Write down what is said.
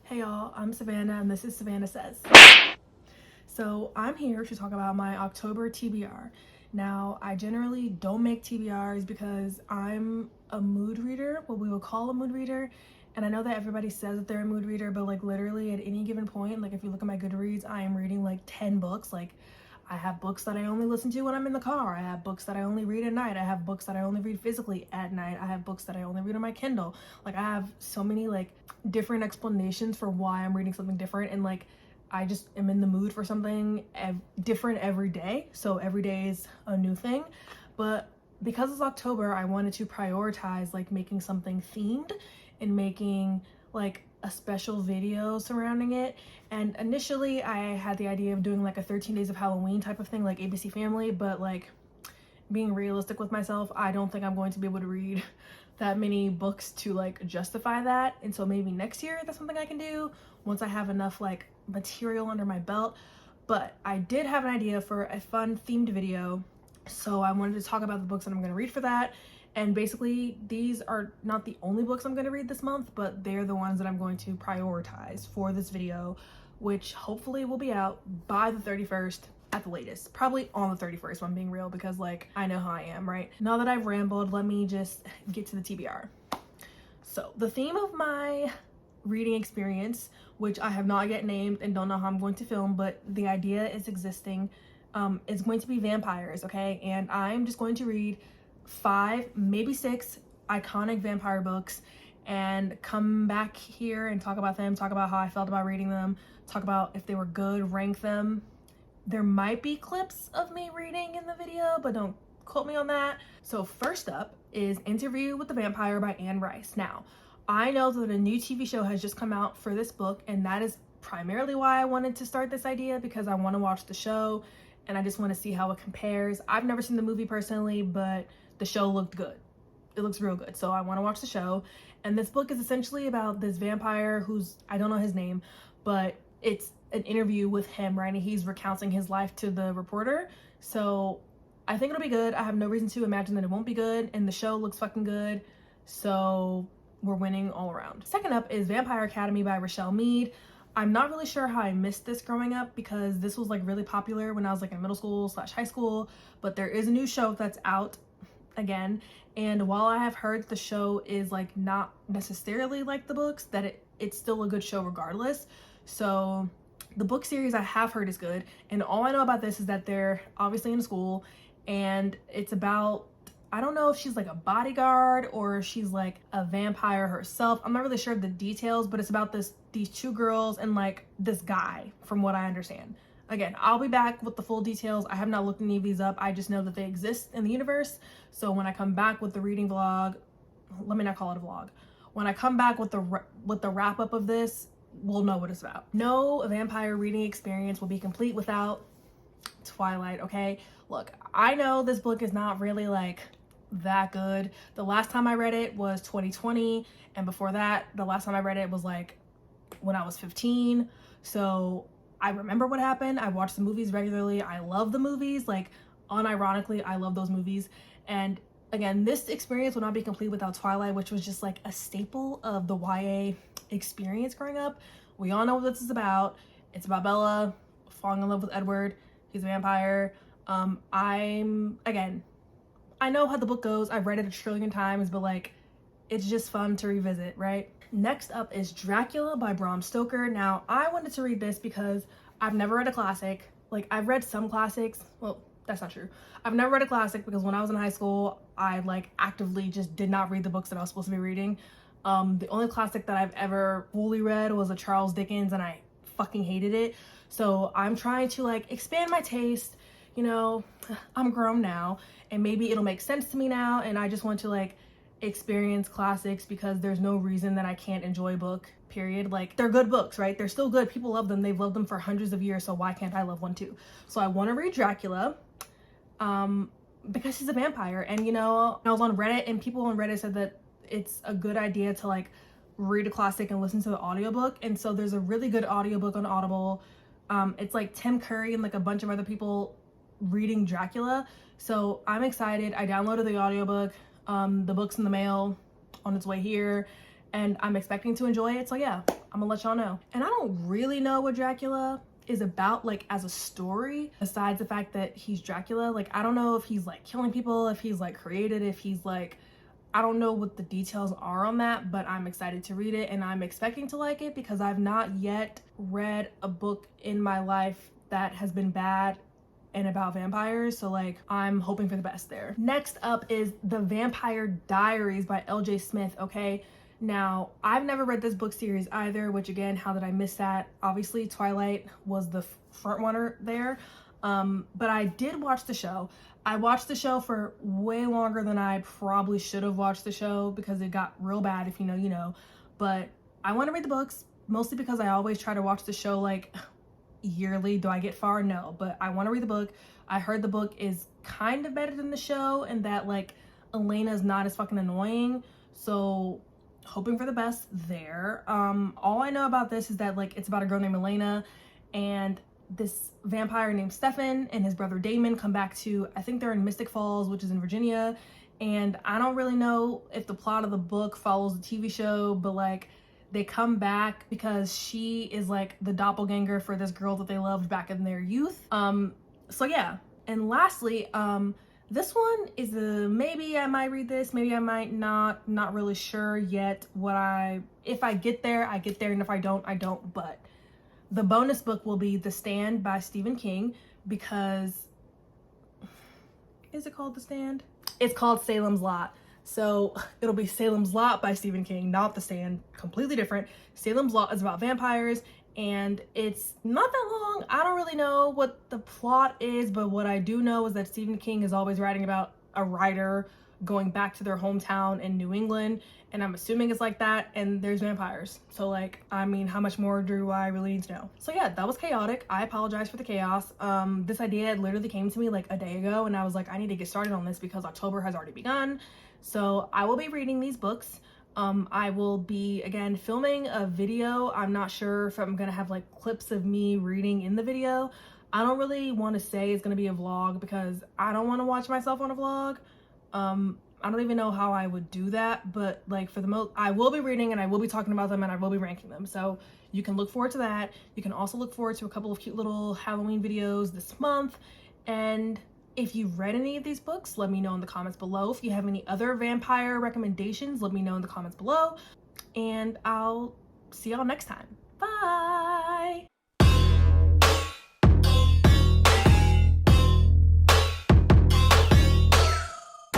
Hey y'all, I'm Savannah and this is Savannah Says. So I'm here to talk about my October TBR. Now, I generally don't make TBRs because I'm a mood reader, what we would call a mood reader. And I know that everybody says that they're a mood reader, but like literally at any given point, like if you look at my Goodreads, I am reading like 10 books. Like I have books that I only listen to when I'm in the car. I have books that I only read at night. I have books that I only read physically at night. I have books that I only read on my Kindle. Like I have so many like different explanations for why I'm reading something different, and like I just am in the mood for something different every day. So every day is a new thing. But because it's October, I wanted to prioritize like making something themed and making like a special video surrounding it. And initially I had the idea of doing like a 13 days of Halloween type of thing, like ABC Family, but like being realistic with myself, I don't think I'm going to be able to read that many books to like justify that. And so maybe next year that's something I can do once I have enough like material under my belt. But I did have an idea for a fun themed video, so I wanted to talk about the books that I'm going to read for that. And basically these are not the only books I'm going to read this month, but they're the ones that I'm going to prioritize for this video, which hopefully will be out by the 31st at the latest. Probably on the 31st, if I'm being real, because like I know how I am, right? Now that I've rambled, let me just get to the TBR. So the theme of my reading experience, which I have not yet named and don't know how I'm going to film, but the idea is existing, is going to be vampires, okay? And I'm just going to read 5, maybe 6 iconic vampire books and come back here and talk about them, talk about how I felt about reading them, talk about if they were good, rank them. There might be clips of me reading in the video, but don't quote me on that. So first up is Interview with the Vampire by Anne Rice. Now, I know that a new TV show has just come out for this book, and that is primarily why I wanted to start this idea, because I want to watch the show and I just want to see how it compares. I've never seen the movie personally, but the show looked good. It looks real good, so I want to watch the show. And this book is essentially about this vampire who's, I don't know his name, but it's an interview with him, right? And he's recounting his life to the reporter. So I think it'll be good. I have no reason to imagine that it won't be good, and the show looks fucking good, so we're winning all around. Second up is Vampire Academy by Rochelle Mead. I'm not really sure how I missed this growing up, because this was like really popular when I was like in middle school / high school, but there is a new show that's out again, and while I have heard the show is like not necessarily like the books, that it's still a good show regardless. So the book series I have heard is good, and all I know about this is that they're obviously in school, and it's about, I don't know if she's like a bodyguard or she's like a vampire herself. I'm not really sure of the details, but it's about these 2 girls and like this guy, from what I understand. Again, I'll be back with the full details. I have not looked any of these up. I just know that they exist in the universe. So when I come back with the reading vlog, let me not call it a vlog. When I come back with the wrap up of this, we'll know what it's about. No vampire reading experience will be complete without Twilight, okay? Look, I know this book is not really like that good. The last time I read it was 2020, and before that, the last time I read it was like when I was 15. So I remember what happened. I watched the movies regularly. I love the movies, like unironically, I love those movies. And again, this experience will not be complete without Twilight, which was just like a staple of the YA experience growing up. We all know what this is about. It's about Bella falling in love with Edward. He's a vampire. I know how the book goes. I've read it a trillion times, but like, it's just fun to revisit, right? Next up is Dracula by Bram Stoker. Now, I wanted to read this because I've never read a classic. Like, I've read some classics. Well, that's not true. I've never read a classic because when I was in high school, I like actively just did not read the books that I was supposed to be reading. The only classic that I've ever fully read was a Charles Dickens, and I fucking hated it. So I'm trying to like expand my taste. You know, I'm grown now, and maybe it'll make sense to me now, and I just want to like experience classics because there's no reason that I can't enjoy a book, period. Like, they're good books, right? They're still good. People love them. They've loved them for hundreds of years, so why can't I love one too? So I want to read Dracula because he's a vampire. And you know, I was on Reddit, and people on Reddit said that it's a good idea to like read a classic and listen to the audiobook. And so there's a really good audiobook on Audible. It's like Tim Curry and like a bunch of other people reading Dracula. So I'm excited. I downloaded the audiobook. The book's in the mail on its way here, and I'm expecting to enjoy it. So yeah, I'm gonna let y'all know. And I don't really know what Dracula is about, like, as a story, besides the fact that he's Dracula. Like, I don't know if he's like killing people, if he's like created, if he's like, I don't know what the details are on that, but I'm excited to read it and I'm expecting to like it because I've not yet read a book in my life that has been bad and about vampires, so like I'm hoping for the best there. Next up is The Vampire Diaries by LJ Smith. Okay, now I've never read this book series either, which again, how did I miss that? Obviously Twilight was the front runner there, but I did watch the show. I watched the show for way longer than I probably should have watched the show because it got real bad. If you know, you know. But I want to read the books, mostly because I always try to watch the show like yearly. Do I get far? No, but I want to read the book. I heard the book is kind of better than the show and that like Elena's not as fucking annoying. So hoping for the best there. All I know about this is that like it's about a girl named Elena and this vampire named Stefan and his brother Damon come back to, I think they're in Mystic Falls, which is in Virginia. And I don't really know if the plot of the book follows the TV show, but like they come back because she is like the doppelganger for this girl that they loved back in their youth. So yeah. And lastly, this one is maybe I might read this, maybe I might not really sure yet if I get there, I get there, and if I don't, I don't. But the bonus book will be The Stand by Stephen King, because, is it called The Stand? It's called Salem's Lot. So it'll be Salem's Lot by Stephen King, not The Stand, completely different. Salem's Lot is about vampires and it's not that long. I don't really know what the plot is, but what I do know is that Stephen King is always writing about a writer going back to their hometown in New England, and I'm assuming it's like that, and there's vampires. So like, I mean, how much more do I really need to know? So yeah, that was chaotic. I apologize for the chaos. This idea literally came to me like a day ago, and I was like, I need to get started on this because October has already begun. So I will be reading these books. I will be, again, filming a video. I'm not sure if I'm gonna have like clips of me reading in the video. I don't really want to say it's gonna be a vlog because I don't want to watch myself on a vlog. I don't even know how I would do that, but like for the most, I will be reading and I will be talking about them and I will be ranking them. So you can look forward to that. You can also look forward to a couple of cute little Halloween videos this month. And if you've read any of these books, let me know in the comments below. If you have any other vampire recommendations, let me know in the comments below. And I'll see y'all next time. Bye.